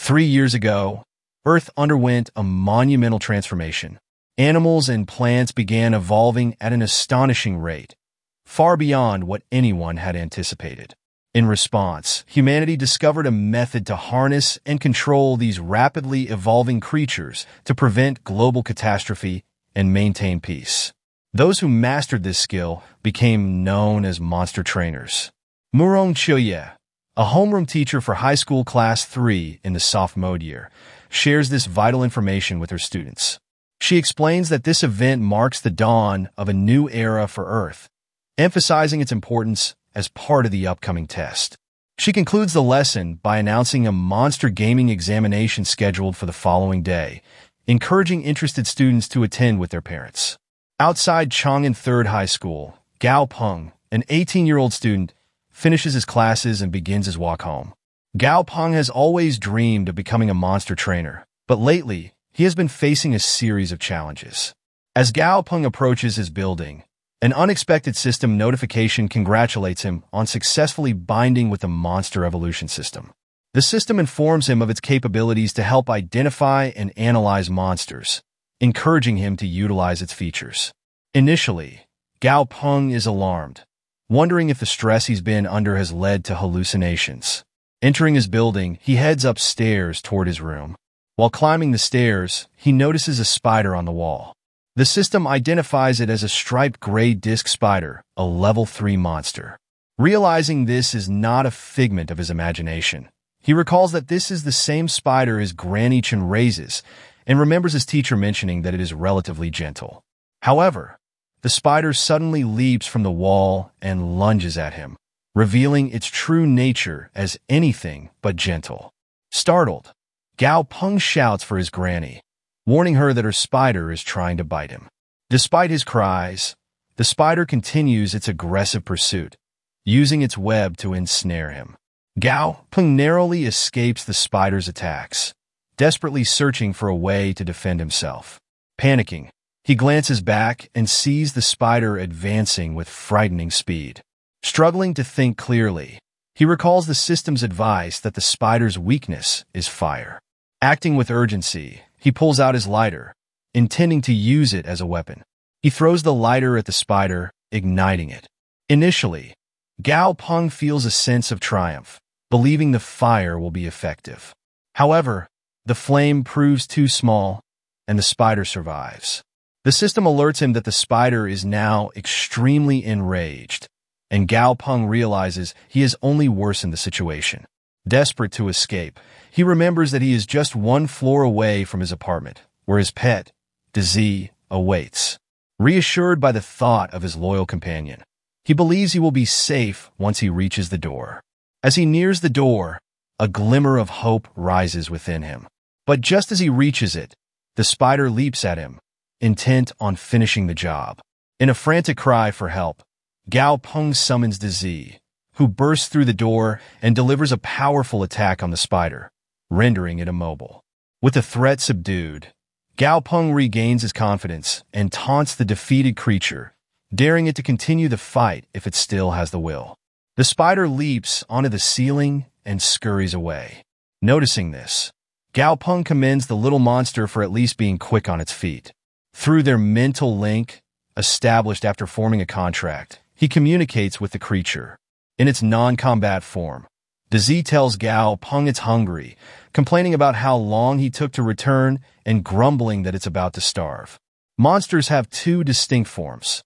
3 years ago, Earth underwent a monumental transformation. Animals and plants began evolving at an astonishing rate, far beyond what anyone had anticipated. In response, humanity discovered a method to harness and control these rapidly evolving creatures to prevent global catastrophe and maintain peace. Those who mastered this skill became known as monster trainers. Murong Chilye, a homeroom teacher for high school class 3 in the sophomore year, shares this vital information with her students. She explains that this event marks the dawn of a new era for Earth, emphasizing its importance as part of the upcoming test. She concludes the lesson by announcing a monster gaming examination scheduled for the following day, encouraging interested students to attend with their parents. Outside Chang'an Third High School, Gao Peng, an 18-year-old student, finishes his classes and begins his walk home. Gao Peng has always dreamed of becoming a monster trainer, but lately, he has been facing a series of challenges. As Gao Peng approaches his building, an unexpected system notification congratulates him on successfully binding with the monster evolution system. The system informs him of its capabilities to help identify and analyze monsters, encouraging him to utilize its features. Initially, Gao Peng is alarmed, wondering if the stress he's been under has led to hallucinations. Entering his building, he heads upstairs toward his room. While climbing the stairs, he notices a spider on the wall. The system identifies it as a striped gray disc spider, a level 3 monster. Realizing this is not a figment of his imagination, he recalls that this is the same spider his Granny Chen raises, and remembers his teacher mentioning that it is relatively gentle. However, the spider suddenly leaps from the wall and lunges at him, revealing its true nature as anything but gentle. Startled, Gao Peng shouts for his granny, warning her that her spider is trying to bite him. Despite his cries, the spider continues its aggressive pursuit, using its web to ensnare him. Gao Peng narrowly escapes the spider's attacks, desperately searching for a way to defend himself. Panicking, he glances back and sees the spider advancing with frightening speed. Struggling to think clearly, he recalls the system's advice that the spider's weakness is fire. Acting with urgency, he pulls out his lighter, intending to use it as a weapon. He throws the lighter at the spider, igniting it. Initially, Gao Peng feels a sense of triumph, believing the fire will be effective. However, the flame proves too small, and the spider survives. The system alerts him that the spider is now extremely enraged, and Gao Peng realizes he has only worsened the situation. Desperate to escape, he remembers that he is just one floor away from his apartment, where his pet, Dizzy, awaits. Reassured by the thought of his loyal companion, he believes he will be safe once he reaches the door. As he nears the door, a glimmer of hope rises within him. But just as he reaches it, the spider leaps at him, intent on finishing the job. In a frantic cry for help, Gao Peng summons Dizzy, who bursts through the door and delivers a powerful attack on the spider, rendering it immobile. With the threat subdued, Gao Peng regains his confidence and taunts the defeated creature, daring it to continue the fight if it still has the will. The spider leaps onto the ceiling and scurries away. Noticing this, Gao Peng commends the little monster for at least being quick on its feet. Through their mental link, established after forming a contract, he communicates with the creature. In its non-combat form, Dizzy tells Gao Peng it's hungry, complaining about how long he took to return and grumbling that it's about to starve. Monsters have two distinct forms: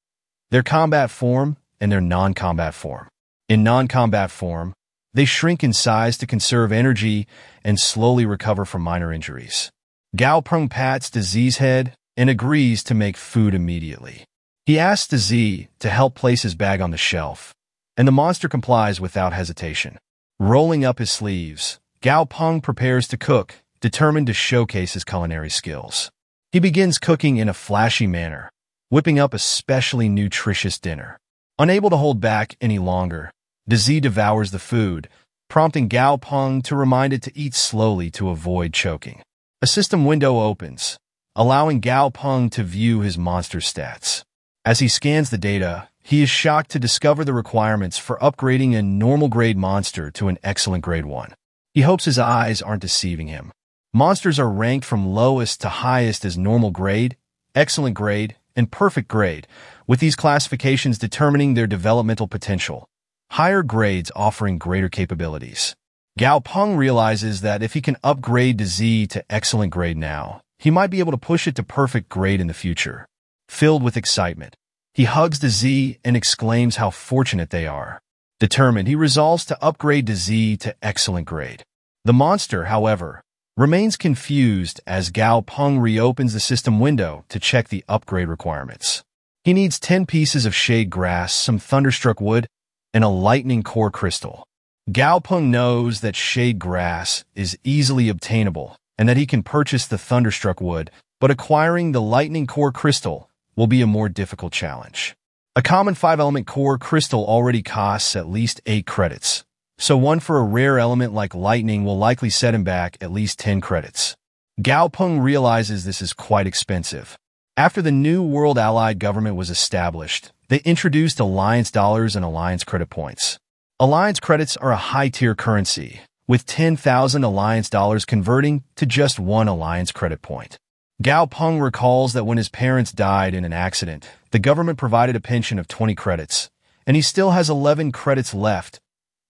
their combat form and their non-combat form. In non-combat form, they shrink in size to conserve energy and slowly recover from minor injuries. Gao Peng pats Dizzy's head and agrees to make food immediately. He asks Dizzy to help place his bag on the shelf, and the monster complies without hesitation. Rolling up his sleeves, Gao Peng prepares to cook, determined to showcase his culinary skills. He begins cooking in a flashy manner, whipping up a specially nutritious dinner. Unable to hold back any longer, Dizzy devours the food, prompting Gao Peng to remind it to eat slowly to avoid choking. A system window opens, allowing Gao Peng to view his monster stats. As he scans the data, he is shocked to discover the requirements for upgrading a normal grade monster to an excellent grade 1. He hopes his eyes aren't deceiving him. Monsters are ranked from lowest to highest as normal grade, excellent grade, and perfect grade, with these classifications determining their developmental potential. Higher grades offering greater capabilities. Gao Peng realizes that if he can upgrade to Z to excellent grade now, he might be able to push it to perfect grade in the future. Filled with excitement, he hugs the Z and exclaims how fortunate they are. Determined, he resolves to upgrade to Z to excellent grade. The monster, however, remains confused as Gao Peng reopens the system window to check the upgrade requirements. He needs 10 pieces of shade grass, some thunderstruck wood, and a lightning core crystal. Gao Peng knows that shade grass is easily obtainable and that he can purchase the thunderstruck wood, but acquiring the lightning core crystal will be a more difficult challenge. A common 5-element core crystal already costs at least 8 credits, so one for a rare element like lightning will likely set him back at least 10 credits. Gao Peng realizes this is quite expensive. After the New World Allied government was established, they introduced Alliance dollars and Alliance credit points. Alliance credits are a high-tier currency, with 10,000 Alliance dollars converting to just 1 Alliance credit point. Gao Peng recalls that when his parents died in an accident, the government provided a pension of 20 credits, and he still has 11 credits left,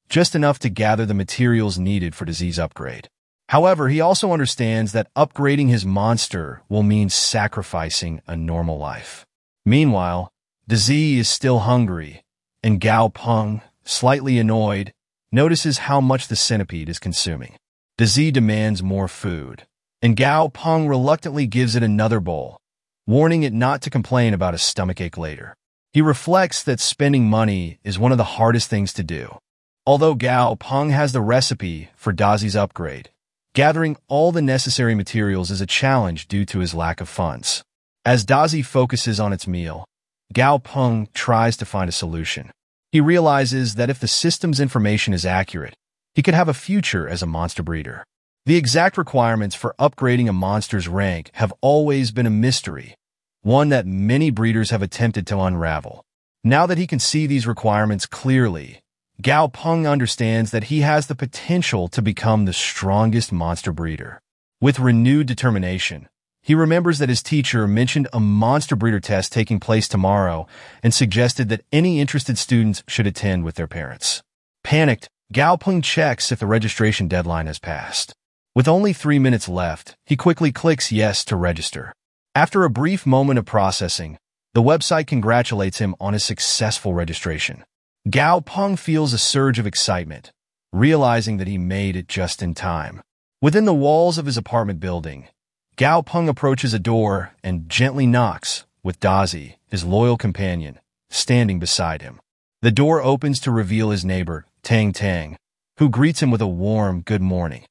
just enough to gather the materials needed for disease upgrade. However, he also understands that upgrading his monster will mean sacrificing a normal life. Meanwhile, Disease is still hungry, and Gao Peng, slightly annoyed, notices how much the centipede is consuming. Disease demands more food, and Gao Peng reluctantly gives it another bowl, warning it not to complain about a stomachache later. He reflects that spending money is one of the hardest things to do. Although Gao Peng has the recipe for Dazi's upgrade, gathering all the necessary materials is a challenge due to his lack of funds. As Dazi focuses on its meal, Gao Peng tries to find a solution. He realizes that if the system's information is accurate, he could have a future as a monster breeder. The exact requirements for upgrading a monster's rank have always been a mystery, one that many breeders have attempted to unravel. Now that he can see these requirements clearly, Gao Peng understands that he has the potential to become the strongest monster breeder. With renewed determination, he remembers that his teacher mentioned a monster breeder test taking place tomorrow and suggested that any interested students should attend with their parents. Panicked, Gao Peng checks if the registration deadline has passed. With only 3 minutes left, he quickly clicks yes to register. After a brief moment of processing, the website congratulates him on his successful registration. Gao Peng feels a surge of excitement, realizing that he made it just in time. Within the walls of his apartment building, Gao Peng approaches a door and gently knocks, with Dazi, his loyal companion, standing beside him. The door opens to reveal his neighbor, Tang Tang, who greets him with a warm good morning.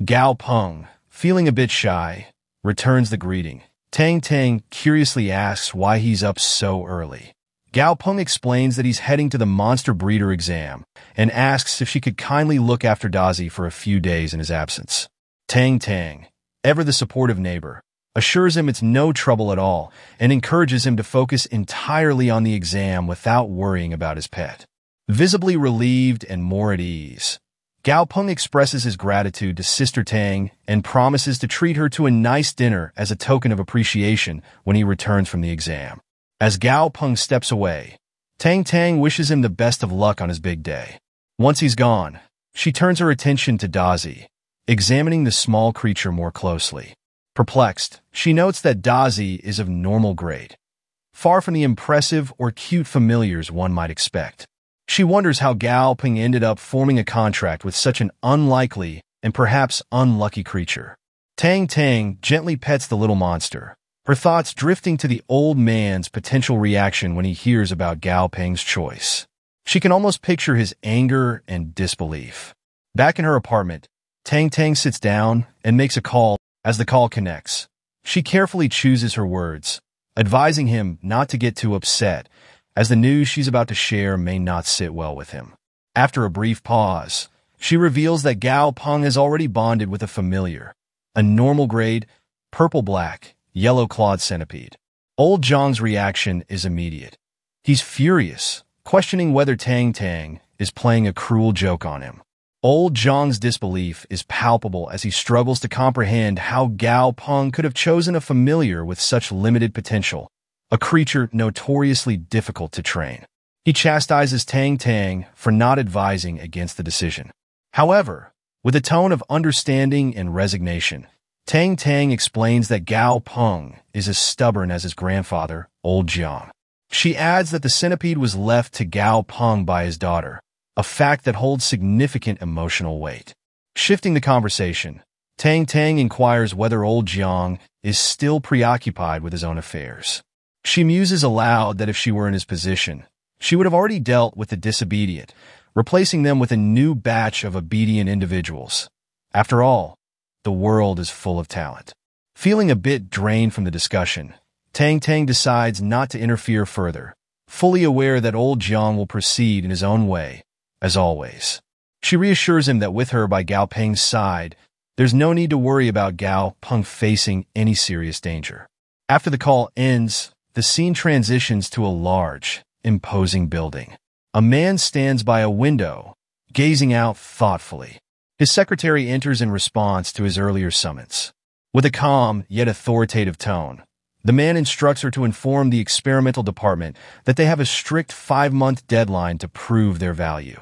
Gao Peng, feeling a bit shy, returns the greeting. Tang Tang curiously asks why he's up so early. Gao Peng explains that he's heading to the monster breeder exam and asks if she could kindly look after Dazi for a few days in his absence. Tang Tang, ever the supportive neighbor, assures him it's no trouble at all and encourages him to focus entirely on the exam without worrying about his pet. Visibly relieved and more at ease, Gao Peng expresses his gratitude to Sister Tang and promises to treat her to a nice dinner as a token of appreciation when he returns from the exam. As Gao Peng steps away, Tang Tang wishes him the best of luck on his big day. Once he's gone, she turns her attention to Dazi, examining the small creature more closely. Perplexed, she notes that Dazi is of normal grade, far from the impressive or cute familiars one might expect. She wonders how Gao Peng ended up forming a contract with such an unlikely and perhaps unlucky creature. Tang Tang gently pets the little monster, her thoughts drifting to the old man's potential reaction when he hears about Gao Peng's choice. She can almost picture his anger and disbelief. Back in her apartment, Tang Tang sits down and makes a call. As the call connects, she carefully chooses her words, advising him not to get too upset, as the news she's about to share may not sit well with him. After a brief pause, she reveals that Gao Peng has already bonded with a familiar, a normal grade, purple-black, yellow-clawed centipede. Old Zhang's reaction is immediate. He's furious, questioning whether Tang Tang is playing a cruel joke on him. Old Zhang's disbelief is palpable as he struggles to comprehend how Gao Peng could have chosen a familiar with such limited potential, a creature notoriously difficult to train. He chastises Tang Tang for not advising against the decision. However, with a tone of understanding and resignation, Tang Tang explains that Gao Peng is as stubborn as his grandfather, Old Zhang. She adds that the centipede was left to Gao Peng by his daughter, a fact that holds significant emotional weight. Shifting the conversation, Tang Tang inquires whether Old Zhang is still preoccupied with his own affairs. She muses aloud that if she were in his position, she would have already dealt with the disobedient, replacing them with a new batch of obedient individuals. After all, the world is full of talent. Feeling a bit drained from the discussion, Tang Tang decides not to interfere further, fully aware that Old Zhang will proceed in his own way, as always. She reassures him that with her by Gao Peng's side, there's no need to worry about Gao Peng facing any serious danger. After the call ends, the scene transitions to a large, imposing building. A man stands by a window, gazing out thoughtfully. His secretary enters in response to his earlier summons. With a calm yet authoritative tone, the man instructs her to inform the experimental department that they have a strict 5-month deadline to prove their value.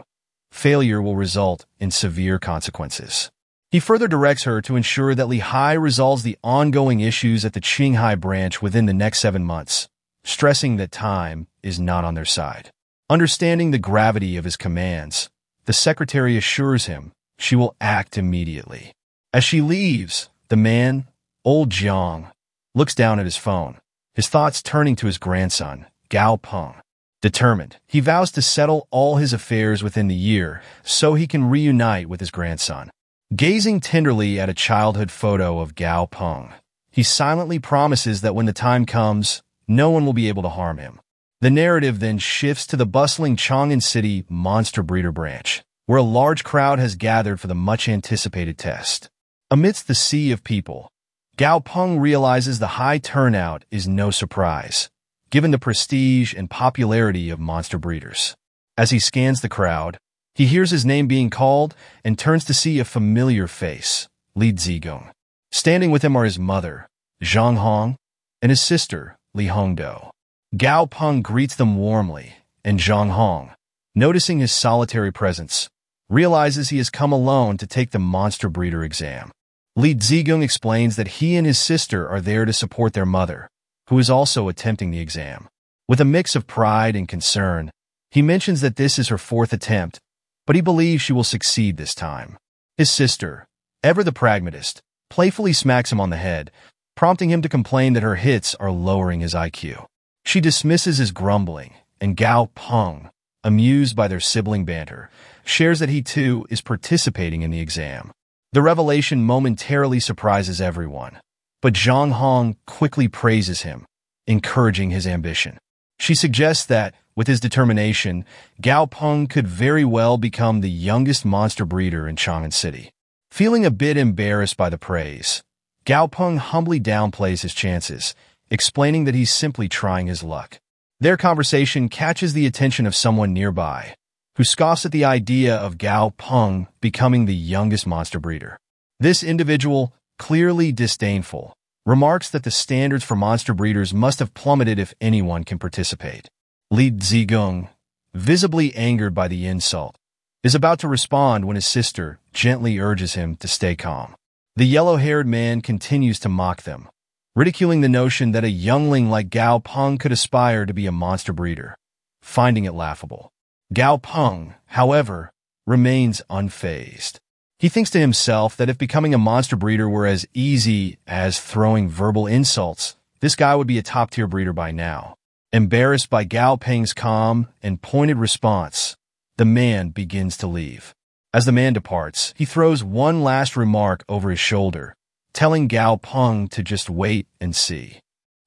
Failure will result in severe consequences. He further directs her to ensure that Lehigh resolves the ongoing issues at the Qinghai branch within the next 7 months, stressing that time is not on their side. Understanding the gravity of his commands, the secretary assures him she will act immediately. As she leaves, the man, Old Zhang, looks down at his phone, his thoughts turning to his grandson, Gao Peng. Determined, he vows to settle all his affairs within the year so he can reunite with his grandson. Gazing tenderly at a childhood photo of Gao Peng, he silently promises that when the time comes, no one will be able to harm him. The narrative then shifts to the bustling Chang'an City monster breeder branch, where a large crowd has gathered for the much-anticipated test. Amidst the sea of people, Gao Peng realizes the high turnout is no surprise, given the prestige and popularity of monster breeders. As he scans the crowd, he hears his name being called and turns to see a familiar face, Li Zigung. Standing with him are his mother, Zhang Hong, and his sister, Li Hongdo. Gao Peng greets them warmly, and Zhang Hong, noticing his solitary presence, realizes he has come alone to take the monster breeder exam. Li Zigung explains that he and his sister are there to support their mother, who is also attempting the exam. With a mix of pride and concern, he mentions that this is her 4th attempt, but he believes she will succeed this time. His sister, ever the pragmatist, playfully smacks him on the head, prompting him to complain that her hits are lowering his IQ. She dismisses his grumbling, and Gao Peng, amused by their sibling banter, shares that he too is participating in the exam. The revelation momentarily surprises everyone, but Zhang Hong quickly praises him, encouraging his ambition. She suggests that, with his determination, Gao Peng could very well become the youngest monster breeder in Chang'an City. Feeling a bit embarrassed by the praise, Gao Peng humbly downplays his chances, explaining that he's simply trying his luck. Their conversation catches the attention of someone nearby, who scoffs at the idea of Gao Peng becoming the youngest monster breeder. This individual, clearly disdainful, remarks that the standards for monster breeders must have plummeted if anyone can participate. Li Zigung, visibly angered by the insult, is about to respond when his sister gently urges him to stay calm. The yellow-haired man continues to mock them, ridiculing the notion that a youngling like Gao Peng could aspire to be a monster breeder, finding it laughable. Gao Peng, however, remains unfazed. He thinks to himself that if becoming a monster breeder were as easy as throwing verbal insults, this guy would be a top-tier breeder by now. Embarrassed by Gao Peng's calm and pointed response, the man begins to leave. As the man departs, he throws one last remark over his shoulder, telling Gao Peng to just wait and see.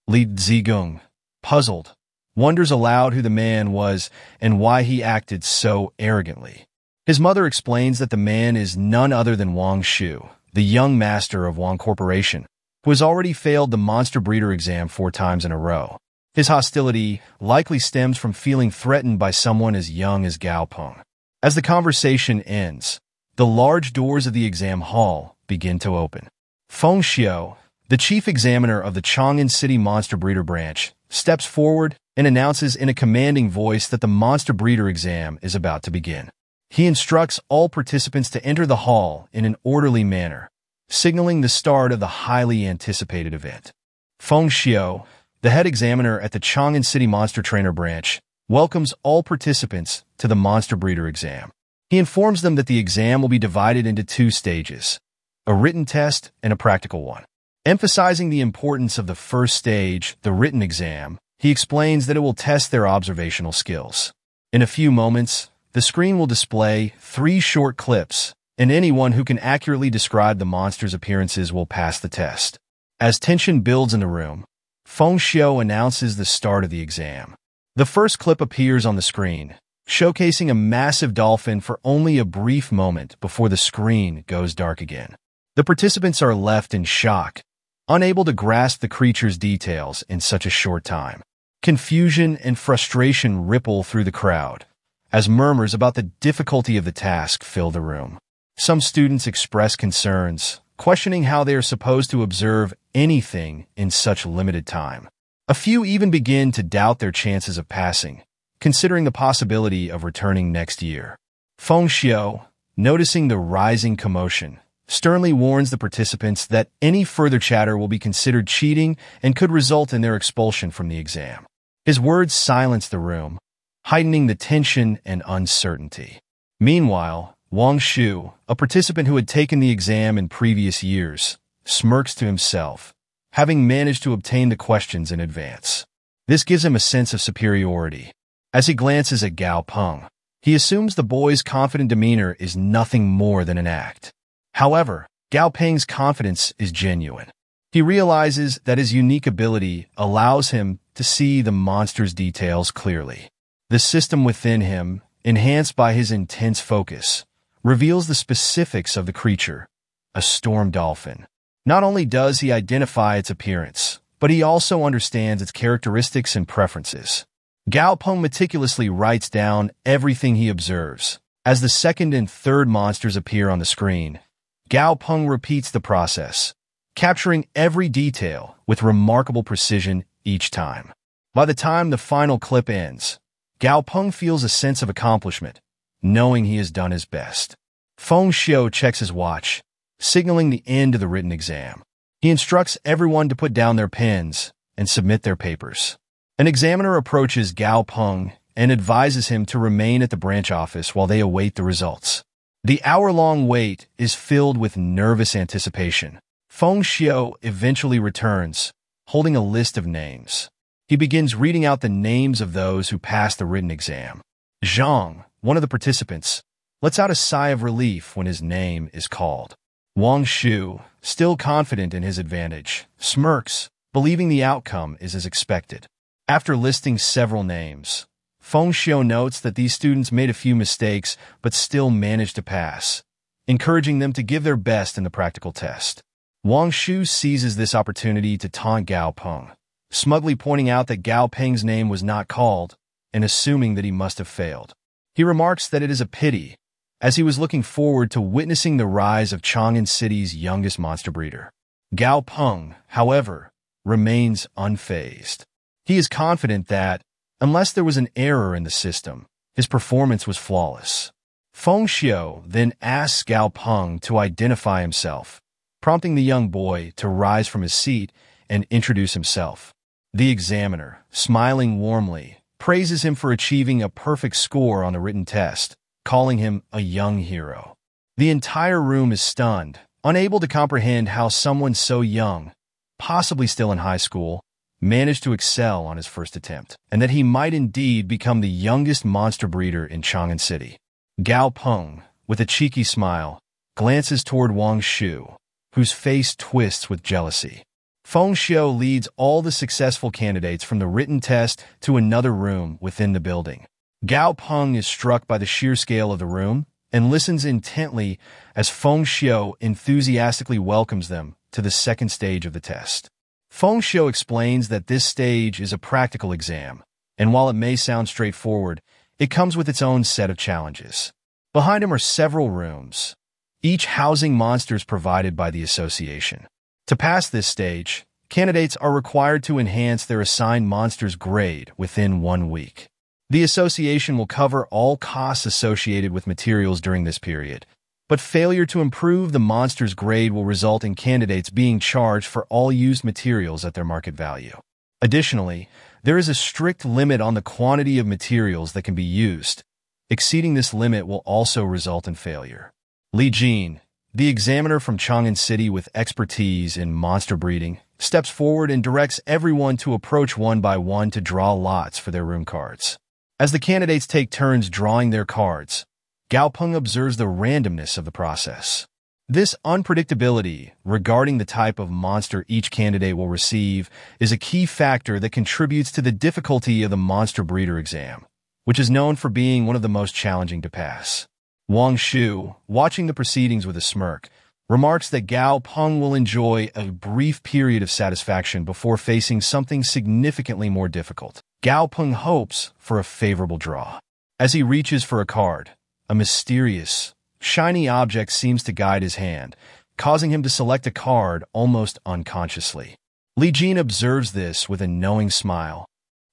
Li Zigung, puzzled, wonders aloud who the man was and why he acted so arrogantly. His mother explains that the man is none other than Wang Shu, the young master of Wang Corporation, who has already failed the monster breeder exam 4 times in a row. His hostility likely stems from feeling threatened by someone as young as Gao Peng. As the conversation ends, the large doors of the exam hall begin to open. Feng Xiao, the chief examiner of the Chang'an City Monster Breeder branch, steps forward and announces in a commanding voice that the Monster Breeder exam is about to begin. He instructs all participants to enter the hall in an orderly manner, signaling the start of the highly anticipated event. Feng Xiao, the head examiner at the Chang'an City Monster Trainer branch, welcomes all participants to the Monster Breeder exam. He informs them that the exam will be divided into 2 stages, a written test and a practical one. Emphasizing the importance of the first stage, the written exam, he explains that it will test their observational skills. In a few moments, the screen will display 3 short clips, and anyone who can accurately describe the monster's appearances will pass the test. As tension builds in the room, Feng Xiao announces the start of the exam. The first clip appears on the screen, showcasing a massive dolphin for only a brief moment before the screen goes dark again. The participants are left in shock, unable to grasp the creature's details in such a short time. Confusion and frustration ripple through the crowd, as murmurs about the difficulty of the task fill the room. Some students express concerns, questioning how they are supposed to observe anything in such limited time. A few even begin to doubt their chances of passing, considering the possibility of returning next year. Feng Xiao, noticing the rising commotion, sternly warns the participants that any further chatter will be considered cheating and could result in their expulsion from the exam. His words silence the room, heightening the tension and uncertainty. Meanwhile, Wang Shu, a participant who had taken the exam in previous years, smirks to himself, having managed to obtain the questions in advance. This gives him a sense of superiority. As he glances at Gao Peng, he assumes the boy's confident demeanor is nothing more than an act. However, Gao Peng's confidence is genuine. He realizes that his unique ability allows him to see the monster's details clearly. The system within him, enhanced by his intense focus, reveals the specifics of the creature, a storm dolphin. Not only does he identify its appearance, but he also understands its characteristics and preferences. Gao Peng meticulously writes down everything he observes. As the second and third monsters appear on the screen, Gao Peng repeats the process, capturing every detail with remarkable precision each time. By the time the final clip ends, Gao Peng feels a sense of accomplishment, knowing he has done his best. Feng Xiao checks his watch, signaling the end of the written exam. He instructs everyone to put down their pens and submit their papers. An examiner approaches Gao Peng and advises him to remain at the branch office while they await the results. The hour-long wait is filled with nervous anticipation. Feng Xiao eventually returns, holding a list of names. He begins reading out the names of those who passed the written exam. Zhang, one of the participants, lets out a sigh of relief when his name is called. Wang Shu, still confident in his advantage, smirks, believing the outcome is as expected. After listing several names, Feng Xiao notes that these students made a few mistakes but still managed to pass, encouraging them to give their best in the practical test. Wang Shu seizes this opportunity to taunt Gao Peng, smugly pointing out that Gao Peng's name was not called and assuming that he must have failed. He remarks that it is a pity, as he was looking forward to witnessing the rise of Chang'an City's youngest monster breeder. Gao Peng, however, remains unfazed. He is confident that, unless there was an error in the system, his performance was flawless. Feng Xiao then asks Gao Peng to identify himself, prompting the young boy to rise from his seat and introduce himself. The examiner, smiling warmly, praises him for achieving a perfect score on the written test, calling him a young hero. The entire room is stunned, unable to comprehend how someone so young, possibly still in high school, managed to excel on his first attempt, and that he might indeed become the youngest monster breeder in Chang'an City. Gao Peng, with a cheeky smile, glances toward Wang Shu, whose face twists with jealousy. Feng Xiao leads all the successful candidates from the written test to another room within the building. Gao Peng is struck by the sheer scale of the room and listens intently as Feng Xiao enthusiastically welcomes them to the second stage of the test. Feng Xiao explains that this stage is a practical exam, and while it may sound straightforward, it comes with its own set of challenges. Behind him are several rooms, each housing monsters provided by the association. To pass this stage, candidates are required to enhance their assigned monster's grade within 1 week. The association will cover all costs associated with materials during this period, but failure to improve the monster's grade will result in candidates being charged for all used materials at their market value. Additionally, there is a strict limit on the quantity of materials that can be used. Exceeding this limit will also result in failure. Li Jin, the examiner from Chang'an City with expertise in monster breeding, steps forward and directs everyone to approach one by one to draw lots for their room cards. As the candidates take turns drawing their cards, Gao Peng observes the randomness of the process. This unpredictability regarding the type of monster each candidate will receive is a key factor that contributes to the difficulty of the monster breeder exam, which is known for being one of the most challenging to pass. Wang Shu, watching the proceedings with a smirk, remarks that Gao Peng will enjoy a brief period of satisfaction before facing something significantly more difficult. Gao Peng hopes for a favorable draw. As he reaches for a card, a mysterious, shiny object seems to guide his hand, causing him to select a card almost unconsciously. Li Jin observes this with a knowing smile.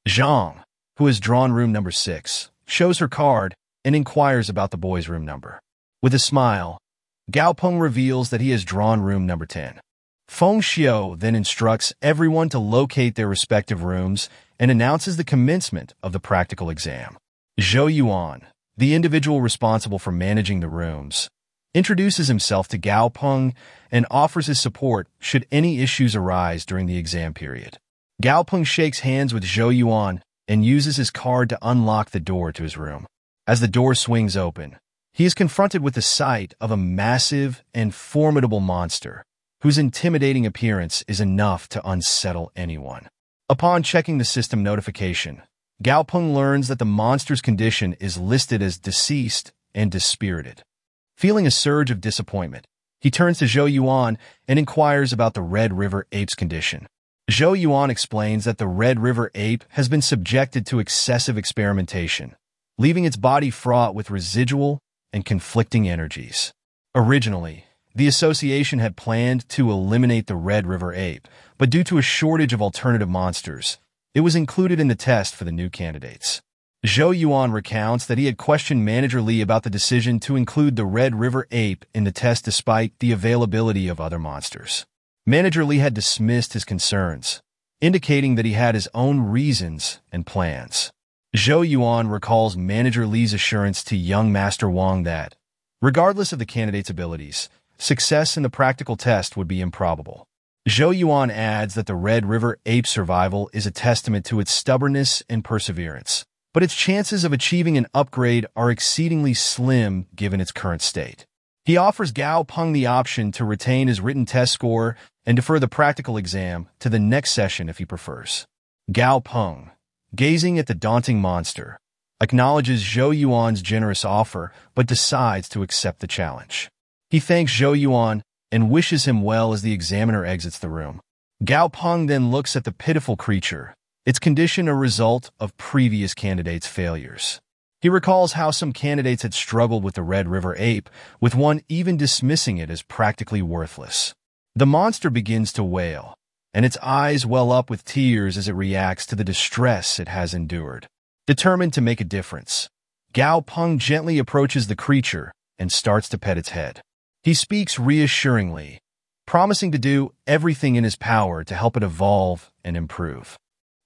Zhang, who has drawn room number 6, shows her card and inquires about the boy's room number. With a smile, Gao Peng reveals that he has drawn room number 10. Feng Xiu then instructs everyone to locate their respective rooms and announces the commencement of the practical exam. Zhou Yuan, the individual responsible for managing the rooms, introduces himself to Gao Peng and offers his support should any issues arise during the exam period. Gao Peng shakes hands with Zhou Yuan and uses his card to unlock the door to his room. As the door swings open, he is confronted with the sight of a massive and formidable monster whose intimidating appearance is enough to unsettle anyone. Upon checking the system notification, Gao Peng learns that the monster's condition is listed as deceased and dispirited. Feeling a surge of disappointment, he turns to Zhou Yuan and inquires about the Red River ape's condition. Zhou Yuan explains that the Red River ape has been subjected to excessive experimentation, leaving its body fraught with residual and conflicting energies. Originally, the association had planned to eliminate the Red River ape, but due to a shortage of alternative monsters, it was included in the test for the new candidates. Zhou Yuan recounts that he had questioned Manager Li about the decision to include the Red River ape in the test despite the availability of other monsters. Manager Li had dismissed his concerns, indicating that he had his own reasons and plans. Zhou Yuan recalls Manager Li's assurance to young Master Wang that, regardless of the candidate's abilities, success in the practical test would be improbable. Zhou Yuan adds that the Red River ape's survival is a testament to its stubbornness and perseverance, but its chances of achieving an upgrade are exceedingly slim given its current state. He offers Gao Peng the option to retain his written test score and defer the practical exam to the next session if he prefers. Gao Peng, gazing at the daunting monster, acknowledges Zhou Yuan's generous offer but decides to accept the challenge. He thanks Zhou Yuan and wishes him well as the examiner exits the room. Gao Peng then looks at the pitiful creature, its condition a result of previous candidates' failures. He recalls how some candidates had struggled with the Red River ape, with one even dismissing it as practically worthless. The monster begins to wail, and its eyes well up with tears as it reacts to the distress it has endured. Determined to make a difference, Gao Peng gently approaches the creature and starts to pet its head. He speaks reassuringly, promising to do everything in his power to help it evolve and improve.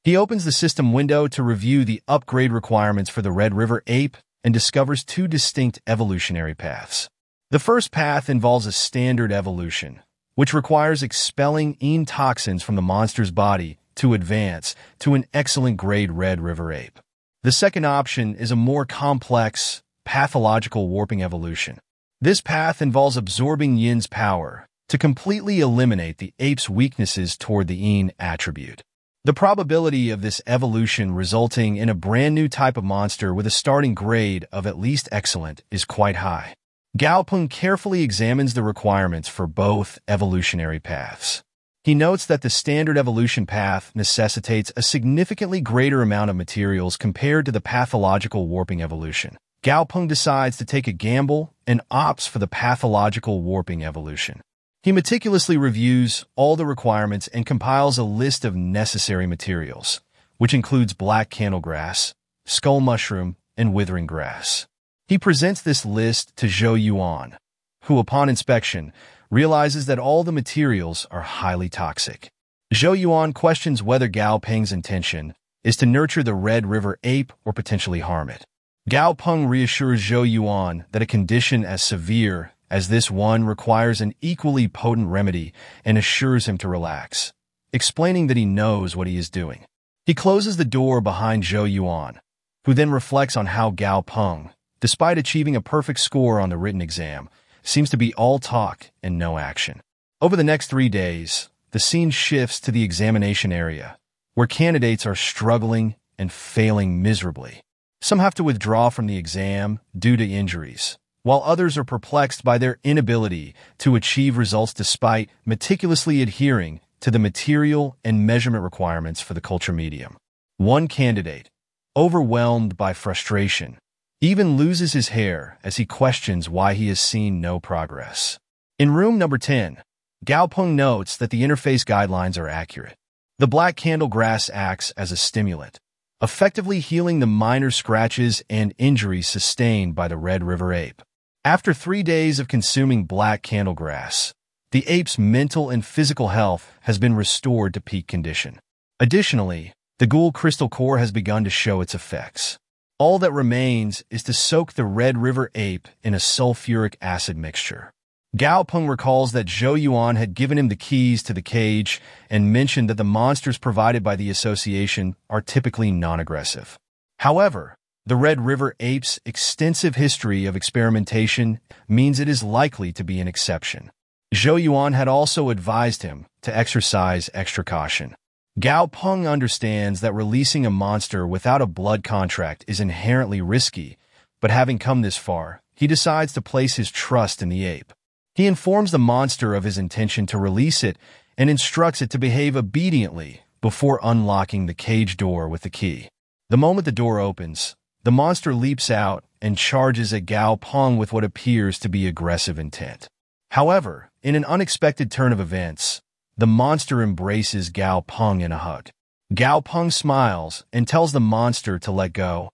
He opens the system window to review the upgrade requirements for the Red River ape and discovers 2 distinct evolutionary paths. The first path involves a standard evolution, which requires expelling toxins from the monster's body to advance to an excellent grade Red River ape. The second option is a more complex, pathological warping evolution. This path involves absorbing Yin's power to completely eliminate the ape's weaknesses toward the Yin attribute. The probability of this evolution resulting in a brand new type of monster with a starting grade of at least excellent is quite high. Gao Peng carefully examines the requirements for both evolutionary paths. He notes that the standard evolution path necessitates a significantly greater amount of materials compared to the pathological warping evolution. Gao Peng decides to take a gamble and opts for the pathological warping evolution. He meticulously reviews all the requirements and compiles a list of necessary materials, which includes black candlegrass, skull mushroom, and withering grass. He presents this list to Zhou Yuan, who, upon inspection, realizes that all the materials are highly toxic. Zhou Yuan questions whether Gao Peng's intention is to nurture the Red River ape or potentially harm it. Gao Peng reassures Zhou Yuan that a condition as severe as this one requires an equally potent remedy and assures him to relax, explaining that he knows what he is doing. He closes the door behind Zhou Yuan, who then reflects on how Gao Peng, despite achieving a perfect score on the written exam, seems to be all talk and no action. Over the next 3 days, the scene shifts to the examination area, where candidates are struggling and failing miserably. Some have to withdraw from the exam due to injuries, while others are perplexed by their inability to achieve results despite meticulously adhering to the material and measurement requirements for the culture medium. One candidate, overwhelmed by frustration, even loses his hair as he questions why he has seen no progress. In room number 10, Gao Peng notes that the interface guidelines are accurate. The black candlegrass acts as a stimulant, effectively healing the minor scratches and injuries sustained by the Red River ape. After 3 days of consuming black candlegrass, the ape's mental and physical health has been restored to peak condition. Additionally, the ghoul crystal core has begun to show its effects. All that remains is to soak the Red River ape in a sulfuric acid mixture. Gao Peng recalls that Zhou Yuan had given him the keys to the cage and mentioned that the monsters provided by the association are typically non-aggressive. However, the Red River ape's extensive history of experimentation means it is likely to be an exception. Zhou Yuan had also advised him to exercise extra caution. Gao Peng understands that releasing a monster without a blood contract is inherently risky, but having come this far, he decides to place his trust in the ape. He informs the monster of his intention to release it and instructs it to behave obediently before unlocking the cage door with the key. The moment the door opens, the monster leaps out and charges at Gao Peng with what appears to be aggressive intent. However, in an unexpected turn of events, the monster embraces Gao Peng in a hug. Gao Peng smiles and tells the monster to let go,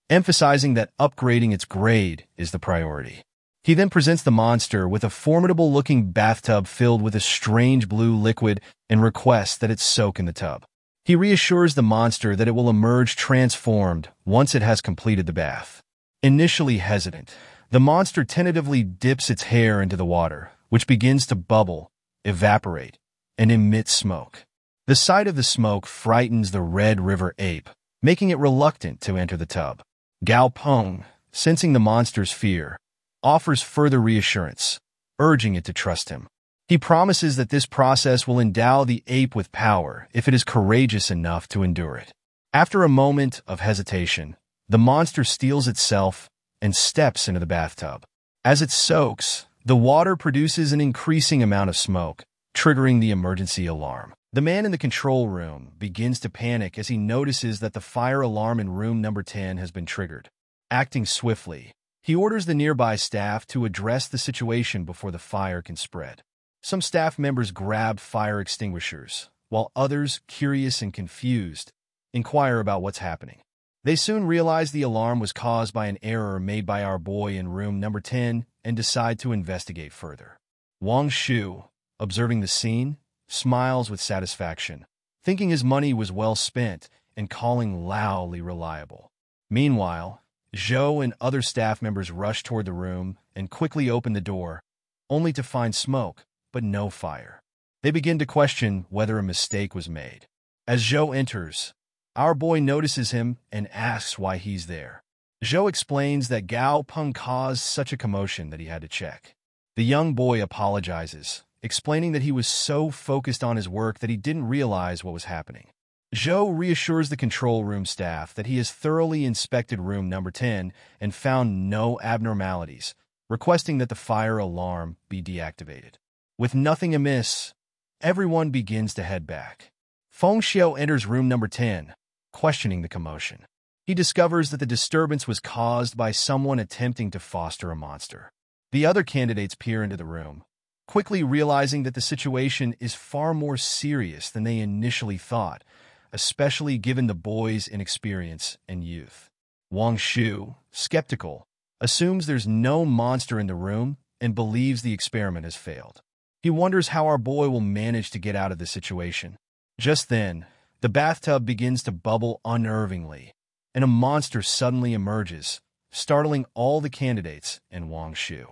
emphasizing that upgrading its grade is the priority. He then presents the monster with a formidable-looking bathtub filled with a strange blue liquid and requests that it soak in the tub. He reassures the monster that it will emerge transformed once it has completed the bath. Initially hesitant, the monster tentatively dips its hair into the water, which begins to bubble, evaporate, and emit smoke. The sight of the smoke frightens the Red River ape, making it reluctant to enter the tub. Gao Peng, sensing the monster's fear, offers further reassurance, urging it to trust him. He promises that this process will endow the ape with power if it is courageous enough to endure it. After a moment of hesitation, the monster steels itself and steps into the bathtub. As it soaks, the water produces an increasing amount of smoke, triggering the emergency alarm. The man in the control room begins to panic as he notices that the fire alarm in room number 10 has been triggered. Acting swiftly, he orders the nearby staff to address the situation before the fire can spread. Some staff members grab fire extinguishers, while others, curious and confused, inquire about what's happening. They soon realize the alarm was caused by an error made by our boy in room number 10 and decide to investigate further. Wang Shu, observing the scene, smiles with satisfaction, thinking his money was well spent and calling loudly reliable. Meanwhile, Zhou and other staff members rush toward the room and quickly open the door, only to find smoke, but no fire. They begin to question whether a mistake was made. As Zhou enters, our boy notices him and asks why he's there. Zhou explains that Gao Peng caused such a commotion that he had to check. The young boy apologizes, explaining that he was so focused on his work that he didn't realize what was happening. Zhou reassures the control room staff that he has thoroughly inspected room number 10 and found no abnormalities, requesting that the fire alarm be deactivated. With nothing amiss, everyone begins to head back. Feng Xiao enters room number 10, questioning the commotion. He discovers that the disturbance was caused by someone attempting to foster a monster. The other candidates peer into the room, quickly realizing that the situation is far more serious than they initially thought, especially given the boy's inexperience and youth. Wang Shu, skeptical, assumes there's no monster in the room and believes the experiment has failed. He wonders how our boy will manage to get out of the situation. Just then, the bathtub begins to bubble unnervingly, and a monster suddenly emerges, startling all the candidates and Wang Shu.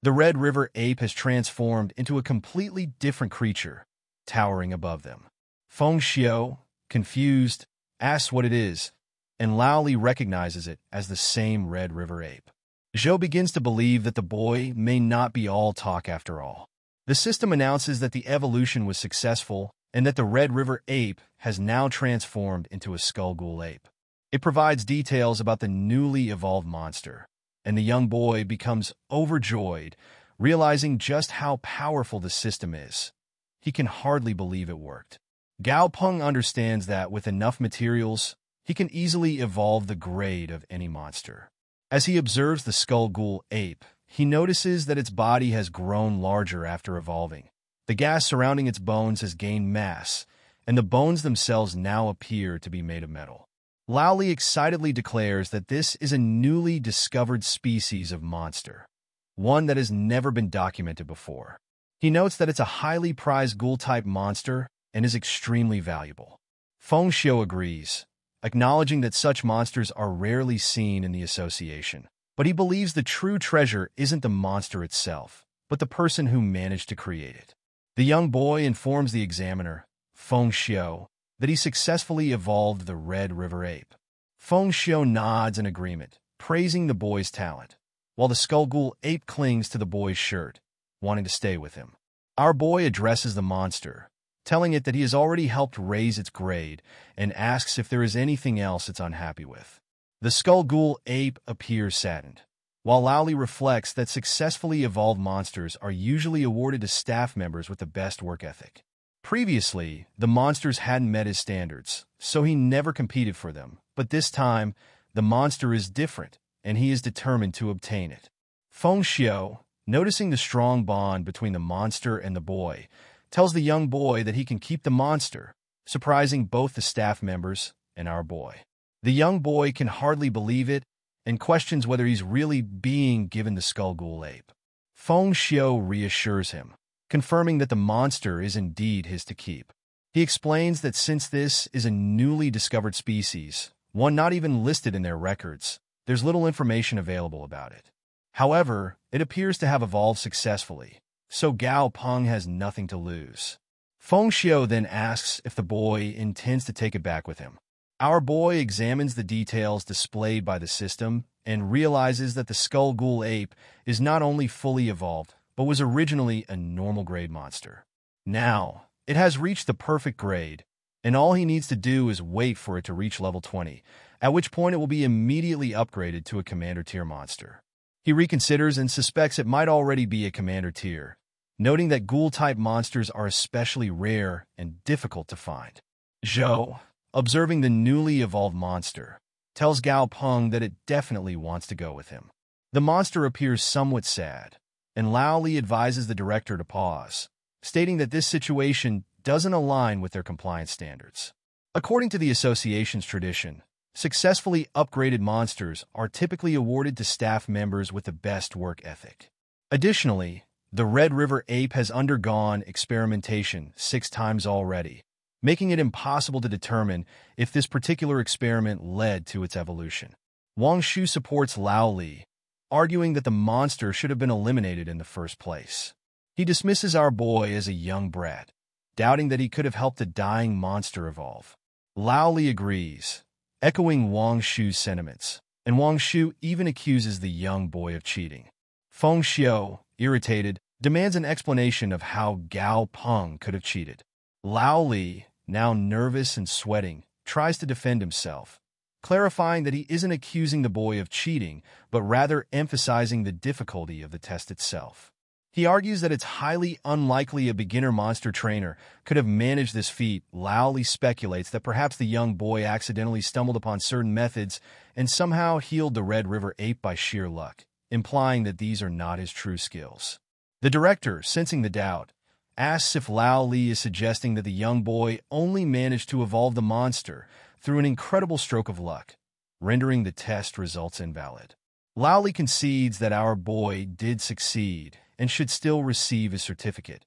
The Red River ape has transformed into a completely different creature, towering above them. Feng Xiu, confused, asks what it is, and Lao Li recognizes it as the same Red River ape. Zhou begins to believe that the boy may not be all talk after all. The system announces that the evolution was successful and that the Red River ape has now transformed into a skull ghoul ape. It provides details about the newly evolved monster, and the young boy becomes overjoyed, realizing just how powerful the system is. He can hardly believe it worked. Gao Peng understands that with enough materials, he can easily evolve the grade of any monster. As he observes the skull ghoul ape, he notices that its body has grown larger after evolving. The gas surrounding its bones has gained mass, and the bones themselves now appear to be made of metal. Lao Li excitedly declares that this is a newly discovered species of monster, one that has never been documented before. He notes that it's a highly prized ghoul-type monster and is extremely valuable. Feng Xiu agrees, acknowledging that such monsters are rarely seen in the association. But he believes the true treasure isn't the monster itself, but the person who managed to create it. The young boy informs the examiner, Feng Xiu, that he successfully evolved the Red River ape. Feng Xiu nods in agreement, praising the boy's talent, while the skull ghoul ape clings to the boy's shirt, wanting to stay with him. Our boy addresses the monster, telling it that he has already helped raise its grade, and asks if there is anything else it's unhappy with. The skull ghoul ape appears saddened, while Lao Li reflects that successfully evolved monsters are usually awarded to staff members with the best work ethic. Previously, the monsters hadn't met his standards, so he never competed for them, but this time, the monster is different, and he is determined to obtain it. Feng Xiu, noticing the strong bond between the monster and the boy, tells the young boy that he can keep the monster, surprising both the staff members and our boy. The young boy can hardly believe it and questions whether he's really being given the skull ghoul ape. Feng Xiu reassures him, confirming that the monster is indeed his to keep. He explains that since this is a newly discovered species, one not even listed in their records, there's little information available about it. However, it appears to have evolved successfully, so Gao Peng has nothing to lose. Feng Xiu then asks if the boy intends to take it back with him. Our boy examines the details displayed by the system and realizes that the skull ghoul ape is not only fully evolved, but was originally a normal grade monster. Now, it has reached the perfect grade, and all he needs to do is wait for it to reach level 20, at which point it will be immediately upgraded to a commander tier monster. He reconsiders and suspects it might already be a commander tier, noting that ghoul-type monsters are especially rare and difficult to find. Zhou, observing the newly evolved monster, tells Gao Peng that it definitely wants to go with him. The monster appears somewhat sad, and Lao Li advises the director to pause, stating that this situation doesn't align with their compliance standards. According to the association's tradition, successfully upgraded monsters are typically awarded to staff members with the best work ethic. Additionally, the Red River ape has undergone experimentation 6 times already, making it impossible to determine if this particular experiment led to its evolution. Wang Shu supports Lao Li, arguing that the monster should have been eliminated in the first place. He dismisses our boy as a young brat, doubting that he could have helped a dying monster evolve. Lao Li agrees, echoing Wang Shu's sentiments, and Wang Shu even accuses the young boy of cheating. Feng Xiu, irritated, demands an explanation of how Gao Peng could have cheated. Lao Li, now nervous and sweating, tries to defend himself, clarifying that he isn't accusing the boy of cheating, but rather emphasizing the difficulty of the test itself. He argues that it's highly unlikely a beginner monster trainer could have managed this feat. Lao Li speculates that perhaps the young boy accidentally stumbled upon certain methods and somehow healed the Red River ape by sheer luck, implying that these are not his true skills. The director, sensing the doubt, asks if Lao Li is suggesting that the young boy only managed to evolve the monster through an incredible stroke of luck, rendering the test results invalid. Lao Li concedes that our boy did succeed and should still receive his certificate.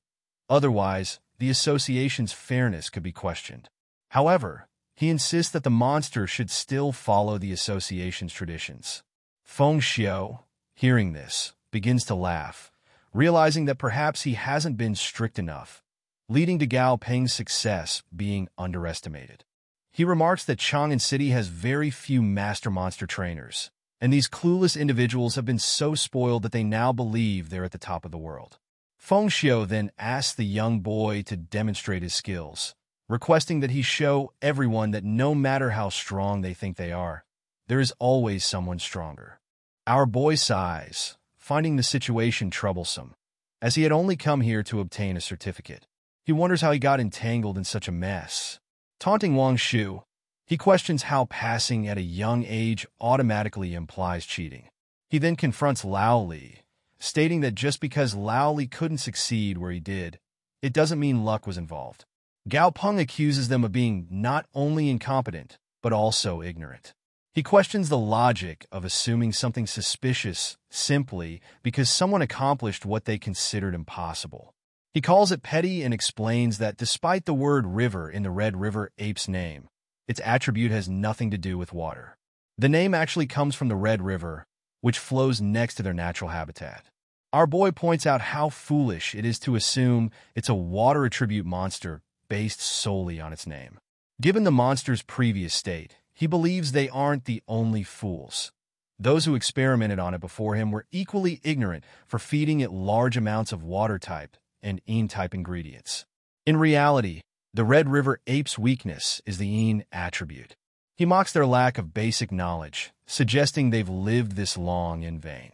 Otherwise, the association's fairness could be questioned. However, he insists that the monster should still follow the association's traditions. Feng Xiao, hearing this, begins to laugh, realizing that perhaps he hasn't been strict enough, leading to Gao Peng's success being underestimated. He remarks that Chang'an City has very few master monster trainers, and these clueless individuals have been so spoiled that they now believe they're at the top of the world. Feng Xiao then asks the young boy to demonstrate his skills, requesting that he show everyone that no matter how strong they think they are, there is always someone stronger. Our boy sighs, finding the situation troublesome, as he had only come here to obtain a certificate. He wonders how he got entangled in such a mess. Taunting Wang Shu, he questions how passing at a young age automatically implies cheating. He then confronts Lao Li, stating that just because Lao Li couldn't succeed where he did, it doesn't mean luck was involved. Gao Peng accuses them of being not only incompetent, but also ignorant. He questions the logic of assuming something suspicious simply because someone accomplished what they considered impossible. He calls it petty and explains that despite the word river in the Red River ape's name, its attribute has nothing to do with water. The name actually comes from the Red River, which flows next to their natural habitat. Our boy points out how foolish it is to assume it's a water attribute monster based solely on its name. Given the monster's previous state, he believes they aren't the only fools. Those who experimented on it before him were equally ignorant for feeding it large amounts of water-type and yin-type ingredients. In reality, the Red River ape's weakness is the yin attribute. He mocks their lack of basic knowledge, suggesting they've lived this long in vain.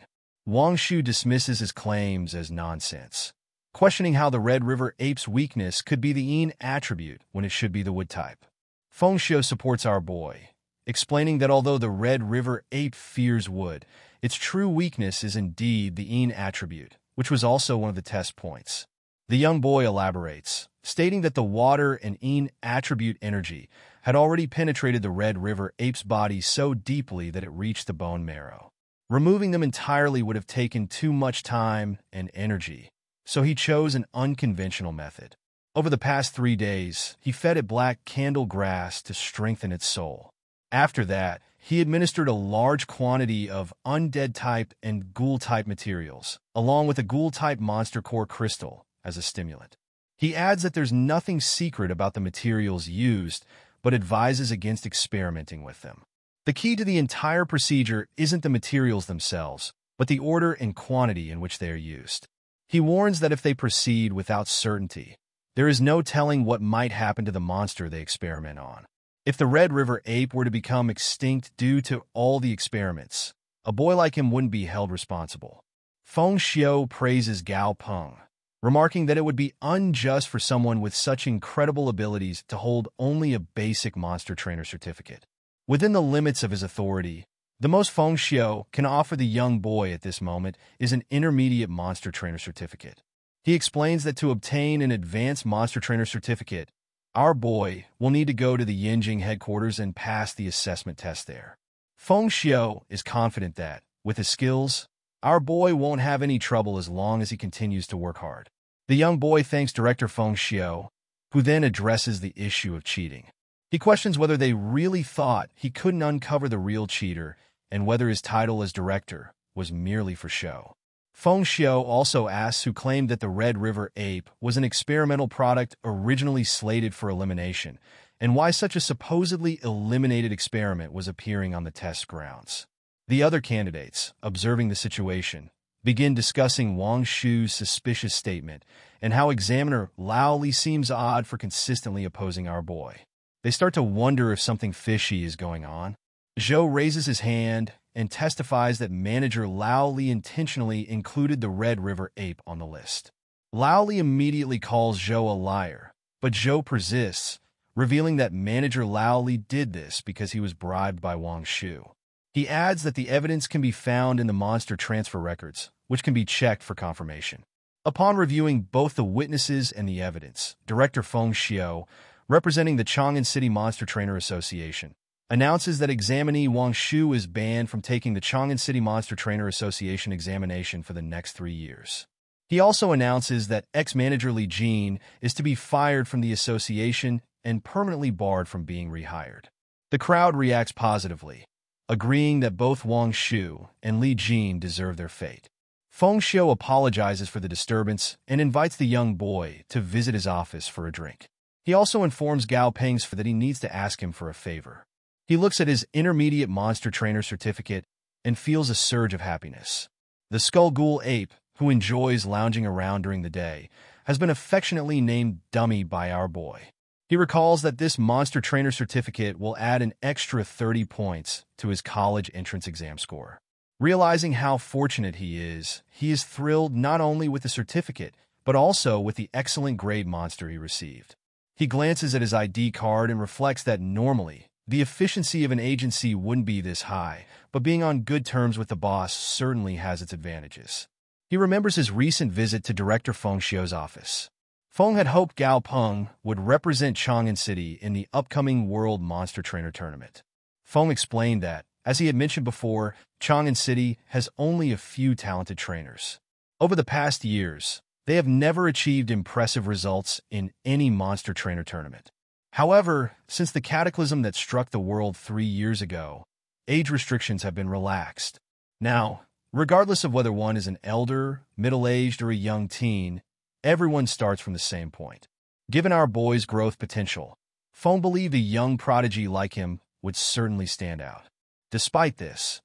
Wang Shu dismisses his claims as nonsense, questioning how the Red River ape's weakness could be the yin attribute when it should be the wood type. Feng Xiao supports our boy, explaining that although the Red River ape fears wood, its true weakness is indeed the yin attribute, which was also one of the test points. The young boy elaborates, stating that the water and yin attribute energy had already penetrated the Red River ape's body so deeply that it reached the bone marrow. Removing them entirely would have taken too much time and energy, so he chose an unconventional method. Over the past 3 days, he fed it black candle grass to strengthen its soul. After that, he administered a large quantity of undead-type and ghoul-type materials, along with a ghoul-type monster core crystal, as a stimulant. He adds that there's nothing secret about the materials used, but advises against experimenting with them. The key to the entire procedure isn't the materials themselves, but the order and quantity in which they are used. He warns that if they proceed without certainty, there is no telling what might happen to the monster they experiment on. If the Red River ape were to become extinct due to all the experiments, a boy like him wouldn't be held responsible. Feng Xiao praises Gao Peng, remarking that it would be unjust for someone with such incredible abilities to hold only a basic monster trainer certificate. Within the limits of his authority, the most Feng Xiao can offer the young boy at this moment is an intermediate monster trainer certificate. He explains that to obtain an advanced monster trainer certificate, our boy will need to go to the Yinjing headquarters and pass the assessment test there. Feng Xiao is confident that, with his skills, our boy won't have any trouble as long as he continues to work hard. The young boy thanks Director Feng Xiao, who then addresses the issue of cheating. He questions whether they really thought he couldn't uncover the real cheater and whether his title as director was merely for show. Feng Xiao also asks who claimed that the Red River ape was an experimental product originally slated for elimination, and why such a supposedly eliminated experiment was appearing on the test grounds. The other candidates, observing the situation, begin discussing Wang Shu's suspicious statement and how examiner Lao Li seems odd for consistently opposing our boy. They start to wonder if something fishy is going on. Zhou raises his hand, and testifies that manager Lao Li intentionally included the Red River ape on the list. Lao Li immediately calls Zhou a liar, but Zhou persists, revealing that manager Lao Li did this because he was bribed by Wang Shu. He adds that the evidence can be found in the monster transfer records, which can be checked for confirmation. Upon reviewing both the witnesses and the evidence, Director Feng Xiao, representing the Chang'an City Monster Trainer Association, announces that examinee Wang Shu is banned from taking the Chang'an City Monster Trainer Association examination for the next 3 years. He also announces that ex-manager Li Jin is to be fired from the association and permanently barred from being rehired. The crowd reacts positively, agreeing that both Wang Shu and Li Jin deserve their fate. Feng Xiao apologizes for the disturbance and invites the young boy to visit his office for a drink. He also informs Gao Peng that he needs to ask him for a favor. He looks at his intermediate monster trainer certificate and feels a surge of happiness. The Skull Ghoul ape, who enjoys lounging around during the day, has been affectionately named Dummy by our boy. He recalls that this monster trainer certificate will add an extra 30 points to his college entrance exam score. Realizing how fortunate he is thrilled not only with the certificate, but also with the excellent grade monster he received. He glances at his ID card and reflects that normally, the efficiency of an agency wouldn't be this high, but being on good terms with the boss certainly has its advantages. He remembers his recent visit to Director Feng Xiao's office. Feng had hoped Gao Peng would represent Chang'an City in the upcoming World Monster Trainer Tournament. Feng explained that, as he had mentioned before, Chang'an City has only a few talented trainers. Over the past years, they have never achieved impressive results in any monster trainer tournament. However, since the cataclysm that struck the world 3 years ago, age restrictions have been relaxed. Now, regardless of whether one is an elder, middle-aged, or a young teen, everyone starts from the same point. Given our boy's growth potential, Feng believed a young prodigy like him would certainly stand out. Despite this,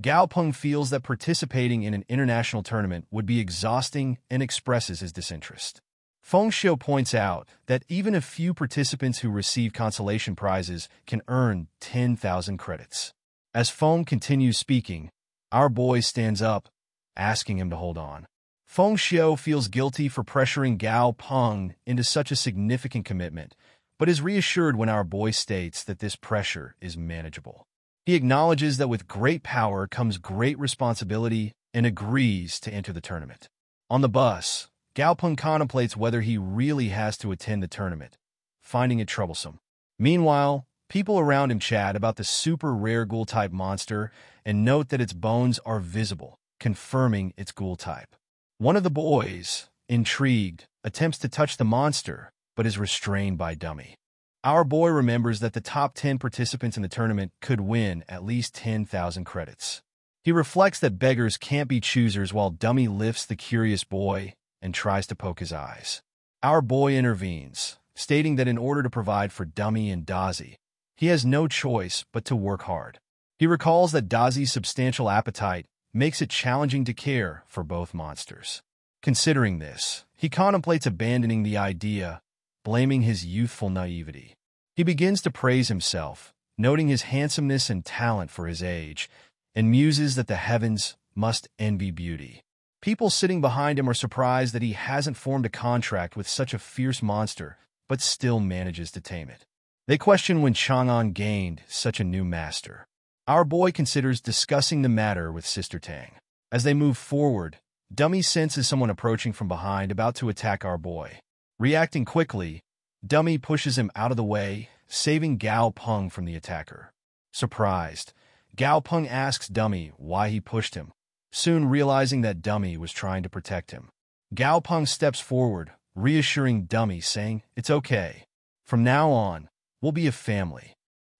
Gao Peng feels that participating in an international tournament would be exhausting and expresses his disinterest. Feng Xiao points out that even a few participants who receive consolation prizes can earn 10,000 credits. As Feng continues speaking, our boy stands up, asking him to hold on. Feng Xiao feels guilty for pressuring Gao Peng into such a significant commitment, but is reassured when our boy states that this pressure is manageable. He acknowledges that with great power comes great responsibility and agrees to enter the tournament. On the bus, Gao Peng contemplates whether he really has to attend the tournament, finding it troublesome. Meanwhile, people around him chat about the super rare ghoul-type monster and note that its bones are visible, confirming its ghoul type. One of the boys, intrigued, attempts to touch the monster, but is restrained by Dummy. Our boy remembers that the top 10 participants in the tournament could win at least 10,000 credits. He reflects that beggars can't be choosers while Dummy lifts the curious boy and tries to poke his eyes. Our boy intervenes, stating that in order to provide for Dummy and Dazi, he has no choice but to work hard. He recalls that Dazi's substantial appetite makes it challenging to care for both monsters. Considering this, he contemplates abandoning the idea, blaming his youthful naivety. He begins to praise himself, noting his handsomeness and talent for his age, and muses that the heavens must envy beauty. People sitting behind him are surprised that he hasn't formed a contract with such a fierce monster, but still manages to tame it. They question when Chang'an gained such a new master. Our boy considers discussing the matter with Sister Tang. As they move forward, Dummy senses someone approaching from behind about to attack our boy. Reacting quickly, Dummy pushes him out of the way, saving Gao Peng from the attacker. Surprised, Gao Peng asks Dummy why he pushed him, soon realizing that Dummy was trying to protect him. Gao Peng steps forward, reassuring Dummy, saying, "It's okay. From now on, we'll be a family."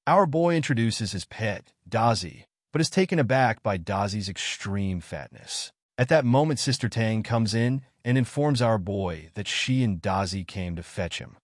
Our boy introduces his pet, Dazi, but is taken aback by Dazi's extreme fatness. At that moment, Sister Tang comes in and informs our boy that she and Dazi came to fetch him.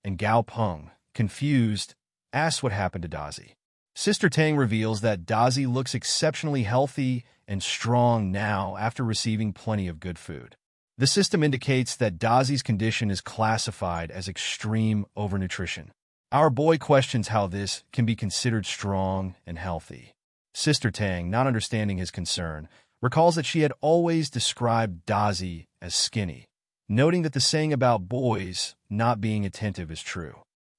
And Gao Peng, confused, asks what happened to Dazi. Sister Tang reveals that Dazi looks exceptionally healthy and strong now after receiving plenty of good food. The system indicates that Dazi's condition is classified as extreme overnutrition. Our boy questions how this can be considered strong and healthy. Sister Tang, not understanding his concern, recalls that she had always described Dazi as skinny, noting that the saying about boys not being attentive is true.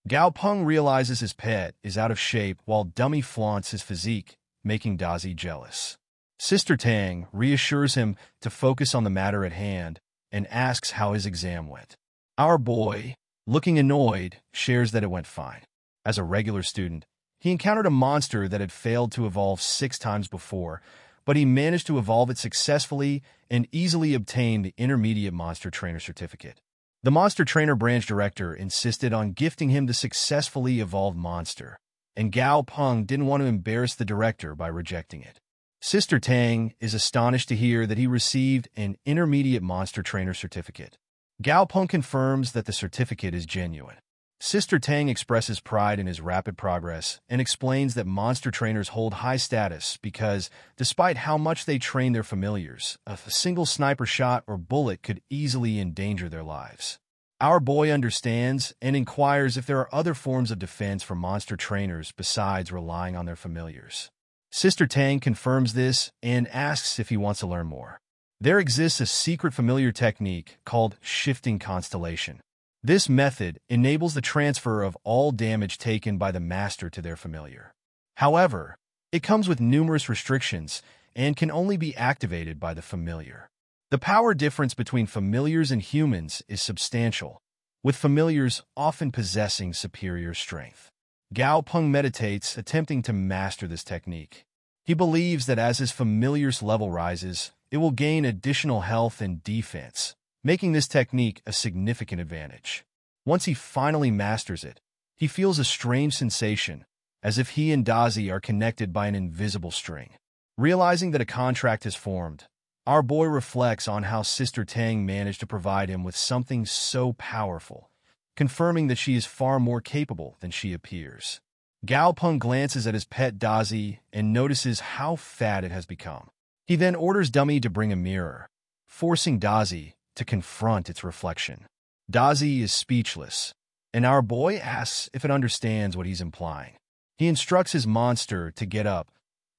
Gao Peng realizes his pet is out of shape while Dummy flaunts his physique, making Dazi jealous. Sister Tang reassures him to focus on the matter at hand and asks how his exam went. Our boy, looking annoyed, shares that it went fine. As a regular student, he encountered a monster that had failed to evolve 6 times before, but he managed to evolve it successfully and easily obtained the Intermediate Monster Trainer certificate. The Monster Trainer branch director insisted on gifting him the successfully evolved monster, and Gao Peng didn't want to embarrass the director by rejecting it. Sister Tang is astonished to hear that he received an Intermediate Monster Trainer certificate. Gao Peng confirms that the certificate is genuine. Sister Tang expresses pride in his rapid progress and explains that monster trainers hold high status because, despite how much they train their familiars, a single sniper shot or bullet could easily endanger their lives. Our boy understands and inquires if there are other forms of defense for monster trainers besides relying on their familiars. Sister Tang confirms this and asks if he wants to learn more. There exists a secret familiar technique called shifting constellation. This method enables the transfer of all damage taken by the master to their familiar. However, it comes with numerous restrictions and can only be activated by the familiar. The power difference between familiars and humans is substantial, with familiars often possessing superior strength. Gao Peng meditates, attempting to master this technique. He believes that as his familiar's level rises, it will gain additional health and defense, making this technique a significant advantage. Once he finally masters it, he feels a strange sensation, as if he and Dazi are connected by an invisible string. Realizing that a contract has formed, our boy reflects on how Sister Tang managed to provide him with something so powerful, confirming that she is far more capable than she appears. Gao Peng glances at his pet Dazi and notices how fat it has become. He then orders Dummy to bring a mirror, forcing Dazi to confront its reflection. Dazi is speechless, and our boy asks if it understands what he's implying. He instructs his monster to get up,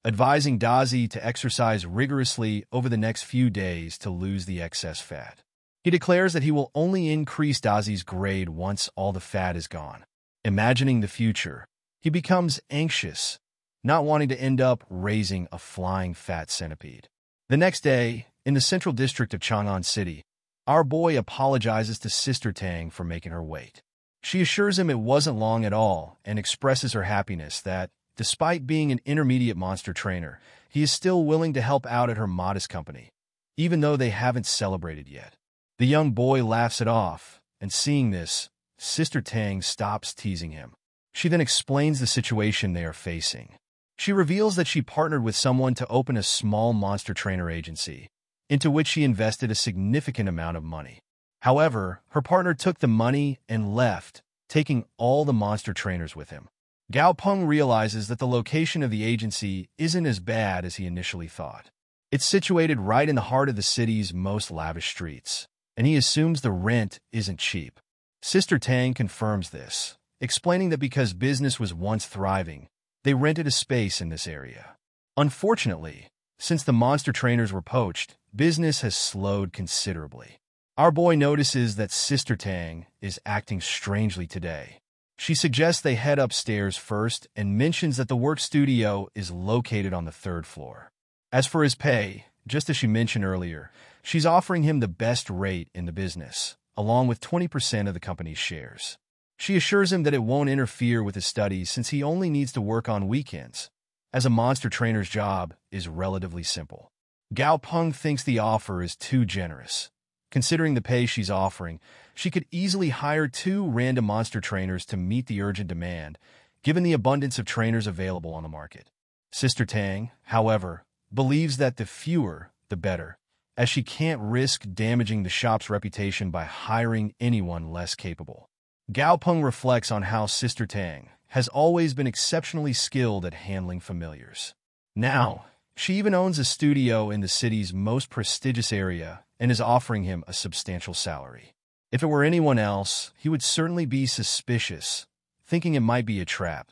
advising Dazi to exercise rigorously over the next few days to lose the excess fat. He declares that he will only increase Dazi's grade once all the fat is gone. Imagining the future, he becomes anxious, not wanting to end up raising a flying fat centipede. The next day, in the central district of Chang'an City, our boy apologizes to Sister Tang for making her wait. She assures him it wasn't long at all and expresses her happiness that, despite being an intermediate monster trainer, he is still willing to help out at her modest company, even though they haven't celebrated yet. The young boy laughs it off, and seeing this, Sister Tang stops teasing him. She then explains the situation they are facing. She reveals that she partnered with someone to open a small monster trainer agency, into which she invested a significant amount of money. However, her partner took the money and left, taking all the monster trainers with him. Gao Peng realizes that the location of the agency isn't as bad as he initially thought. It's situated right in the heart of the city's most lavish streets, and he assumes the rent isn't cheap. Sister Tang confirms this, explaining that because business was once thriving, they rented a space in this area. Unfortunately, since the monster trainers were poached, business has slowed considerably. Our boy notices that Sister Tang is acting strangely today. She suggests they head upstairs first and mentions that the work studio is located on the 3rd floor. As for his pay, just as she mentioned earlier, she's offering him the best rate in the business, along with 20% of the company's shares. She assures him that it won't interfere with his studies since he only needs to work on weekends, as a monster trainer's job is relatively simple. Gao Peng thinks the offer is too generous. Considering the pay she's offering, she could easily hire 2 random monster trainers to meet the urgent demand, given the abundance of trainers available on the market. Sister Tang, however, believes that the fewer, the better, as she can't risk damaging the shop's reputation by hiring anyone less capable. Gao Peng reflects on how Sister Tang has always been exceptionally skilled at handling familiars. Now, she even owns a studio in the city's most prestigious area and is offering him a substantial salary. If it were anyone else, he would certainly be suspicious, thinking it might be a trap.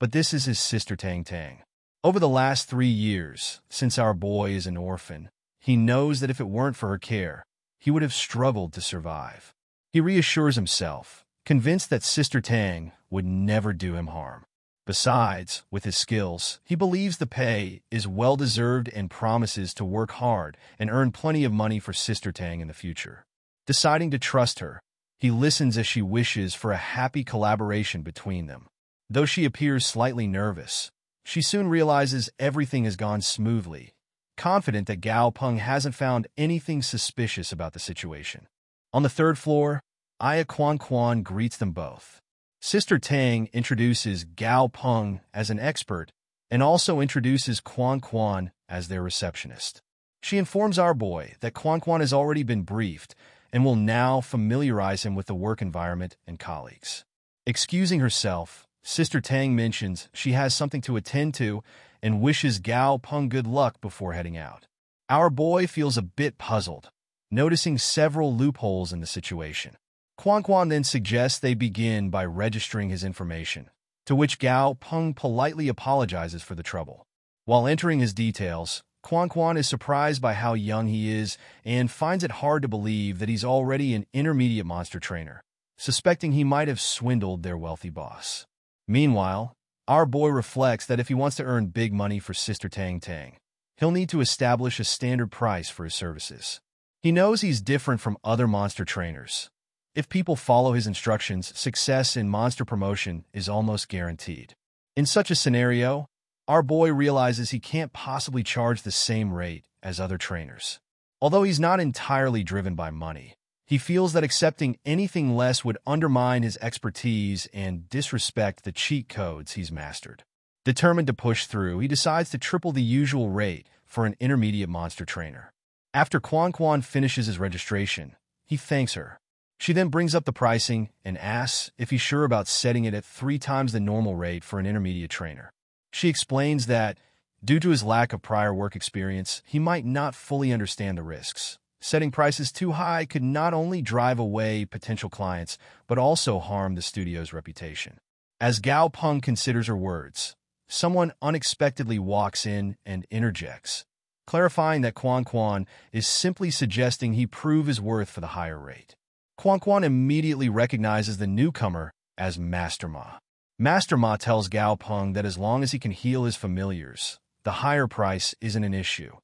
But this is his Sister Tang. Over the last 3 years, since our boy is an orphan, he knows that if it weren't for her care, he would have struggled to survive. He reassures himself, convinced that Sister Tang would never do him harm. Besides, with his skills, he believes the pay is well-deserved and promises to work hard and earn plenty of money for Sister Tang in the future. Deciding to trust her, he listens as she wishes for a happy collaboration between them. Though she appears slightly nervous, she soon realizes everything has gone smoothly, confident that Gao Peng hasn't found anything suspicious about the situation. On the third floor, Aya Quan greets them both. Sister Tang introduces Gao Peng as an expert and also introduces Quan as their receptionist. She informs our boy that Quan has already been briefed and will now familiarize him with the work environment and colleagues. Excusing herself, Sister Tang mentions she has something to attend to and wishes Gao Peng good luck before heading out. Our boy feels a bit puzzled, noticing several loopholes in the situation. Quan then suggests they begin by registering his information, to which Gao Peng politely apologizes for the trouble. While entering his details, Quan is surprised by how young he is and finds it hard to believe that he's already an intermediate monster trainer, suspecting he might have swindled their wealthy boss. Meanwhile, our boy reflects that if he wants to earn big money for Sister Tang, he'll need to establish a standard price for his services. He knows he's different from other monster trainers. If people follow his instructions, success in monster promotion is almost guaranteed. In such a scenario, our boy realizes he can't possibly charge the same rate as other trainers. Although he's not entirely driven by money, he feels that accepting anything less would undermine his expertise and disrespect the cheat codes he's mastered. Determined to push through, he decides to triple the usual rate for an intermediate monster trainer. After Quan finishes his registration, he thanks her. She then brings up the pricing and asks if he's sure about setting it at 3 times the normal rate for an intermediate trainer. She explains that, due to his lack of prior work experience, he might not fully understand the risks. Setting prices too high could not only drive away potential clients, but also harm the studio's reputation. As Gao Peng considers her words, someone unexpectedly walks in and interjects, clarifying that Quan is simply suggesting he prove his worth for the higher rate. Quan immediately recognizes the newcomer as Master Ma. Master Ma tells Gao Peng that as long as he can heal his familiars, the higher price isn't an issue.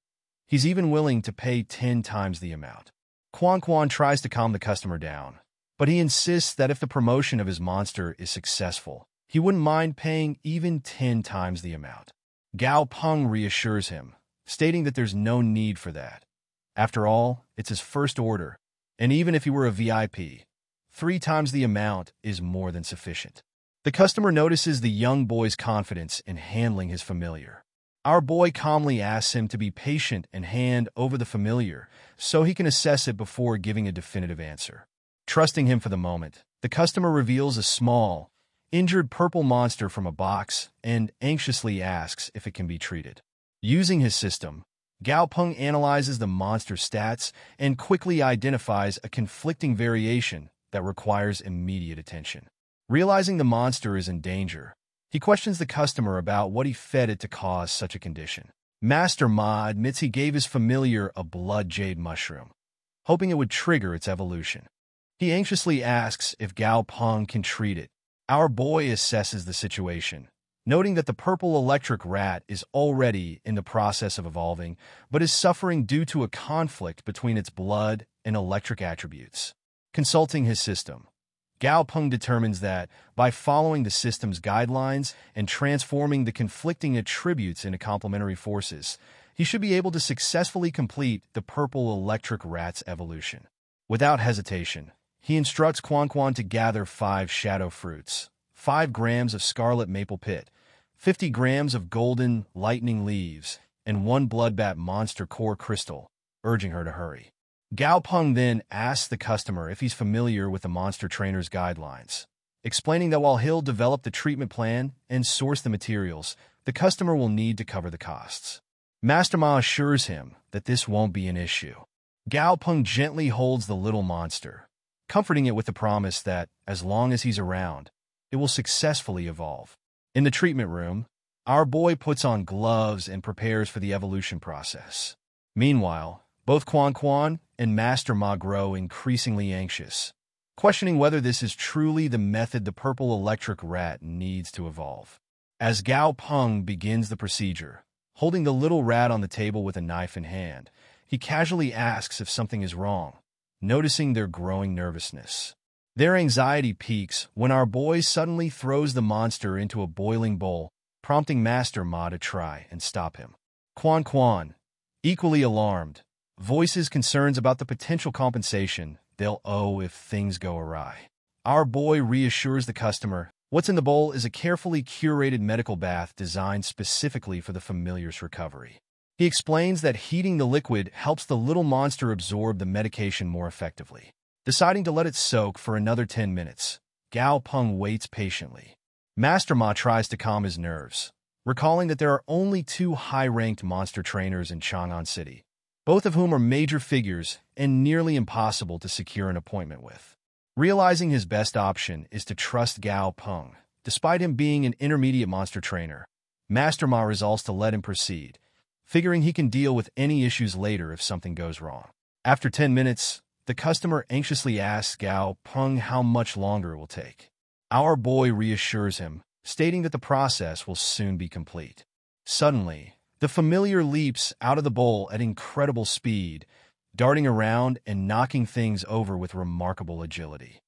He's even willing to pay 10 times the amount. Quan tries to calm the customer down, but he insists that if the promotion of his monster is successful, he wouldn't mind paying even 10 times the amount. Gao Peng reassures him, stating that there's no need for that. After all, it's his first order, and even if he were a VIP, 3 times the amount is more than sufficient. The customer notices the young boy's confidence in handling his familiar. Our boy calmly asks him to be patient and hand over the familiar so he can assess it before giving a definitive answer. Trusting him for the moment, the customer reveals a small, injured purple monster from a box and anxiously asks if it can be treated. Using his system, Gao Peng analyzes the monster's stats and quickly identifies a conflicting variation that requires immediate attention. Realizing the monster is in danger, he questions the customer about what he fed it to cause such a condition. Master Ma admits he gave his familiar a blood jade mushroom, hoping it would trigger its evolution. He anxiously asks if Gao Peng can treat it. Our boy assesses the situation, noting that the purple electric rat is already in the process of evolving, but is suffering due to a conflict between its blood and electric attributes. Consulting his system, Gao Peng determines that, by following the system's guidelines and transforming the conflicting attributes into complementary forces, he should be able to successfully complete the purple electric rat's evolution. Without hesitation, he instructs Quan to gather 5 shadow fruits, 5 grams of scarlet maple pit, 50 grams of golden lightning leaves, and 1 bloodbat monster core crystal, urging her to hurry. Gao Peng then asks the customer if he's familiar with the monster trainer's guidelines, explaining that while he'll develop the treatment plan and source the materials, the customer will need to cover the costs. Master Ma assures him that this won't be an issue. Gao Peng gently holds the little monster, comforting it with the promise that, as long as he's around, it will successfully evolve. In the treatment room, Our boy puts on gloves and prepares for the evolution process. Meanwhile, both Quan Quan and Master Ma grow increasingly anxious, questioning whether this is truly the method the purple electric rat needs to evolve. As Gao Peng begins the procedure, holding the little rat on the table with a knife in hand, he casually asks if something is wrong, noticing their growing nervousness. Their anxiety peaks when our boy suddenly throws the monster into a boiling bowl, prompting Master Ma to try and stop him. Quan Quan, equally alarmed, voices concerns about the potential compensation they'll owe if things go awry. Our boy reassures the customer what's in the bowl is a carefully curated medical bath designed specifically for the familiar's recovery. He explains that heating the liquid helps the little monster absorb the medication more effectively. Deciding to let it soak for another 10 minutes, Gao Peng waits patiently. Master Ma tries to calm his nerves, recalling that there are only 2 high-ranked monster trainers in Chang'an City, both of whom are major figures and nearly impossible to secure an appointment with. Realizing his best option is to trust Gao Peng, despite him being an intermediate monster trainer, Master Ma resolves to let him proceed, figuring he can deal with any issues later if something goes wrong. After 10 minutes, the customer anxiously asks Gao Peng how much longer it will take. Our boy reassures him, stating that the process will soon be complete. Suddenly, the familiar leaps out of the bowl at incredible speed, darting around and knocking things over with remarkable agility.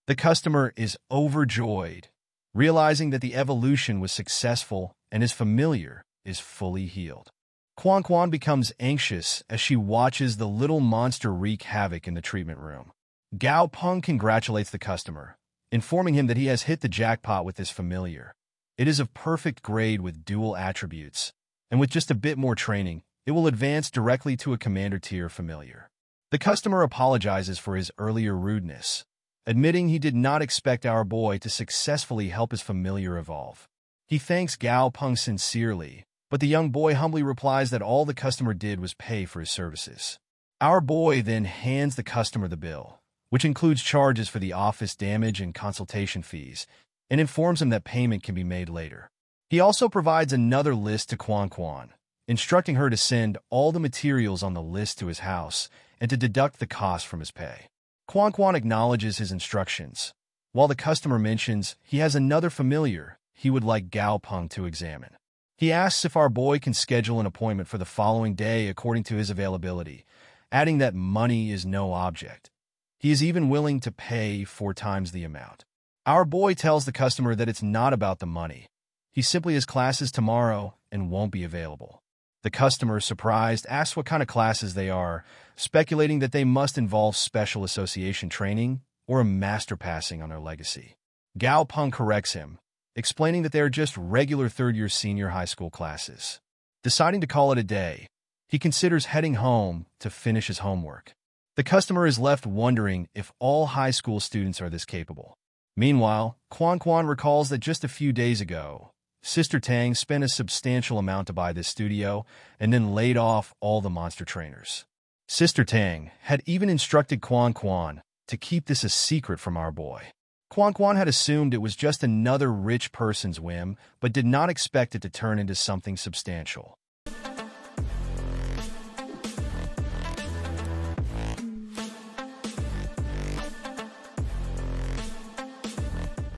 The customer is overjoyed, realizing that the evolution was successful and his familiar is fully healed. Quan Quan becomes anxious as she watches the little monster wreak havoc in the treatment room. Gao Peng congratulates the customer, informing him that he has hit the jackpot with this familiar. It is of perfect grade with dual attributes, and with just a bit more training, it will advance directly to a commander-tier familiar. The customer apologizes for his earlier rudeness, admitting he did not expect our boy to successfully help his familiar evolve. He thanks Gao Peng sincerely, but the young boy humbly replies that all the customer did was pay for his services. Our boy then hands the customer the bill, which includes charges for the office damage and consultation fees, and informs him that payment can be made later. He also provides another list to Quan Quan, instructing her to send all the materials on the list to his house and to deduct the cost from his pay. Quan Quan acknowledges his instructions, while the customer mentions he has another familiar he would like Gao Peng to examine. He asks if our boy can schedule an appointment for the following day according to his availability, adding that money is no object. He is even willing to pay 4 times the amount. Our boy tells the customer that it's not about the money. He simply has classes tomorrow and won't be available. The customer, surprised, asks what kind of classes they are, speculating that they must involve special association training or a master passing on their legacy. Gao Peng corrects him, explaining that they are just regular third-year senior high school classes. Deciding to call it a day, he considers heading home to finish his homework. The customer is left wondering if all high school students are this capable. Meanwhile, Quan Quan recalls that just a few days ago, Sister Tang spent a substantial amount to buy this studio and then laid off all the monster trainers. Sister Tang had even instructed Quan Quan to keep this a secret from our boy. Quan Quan had assumed it was just another rich person's whim, but did not expect it to turn into something substantial.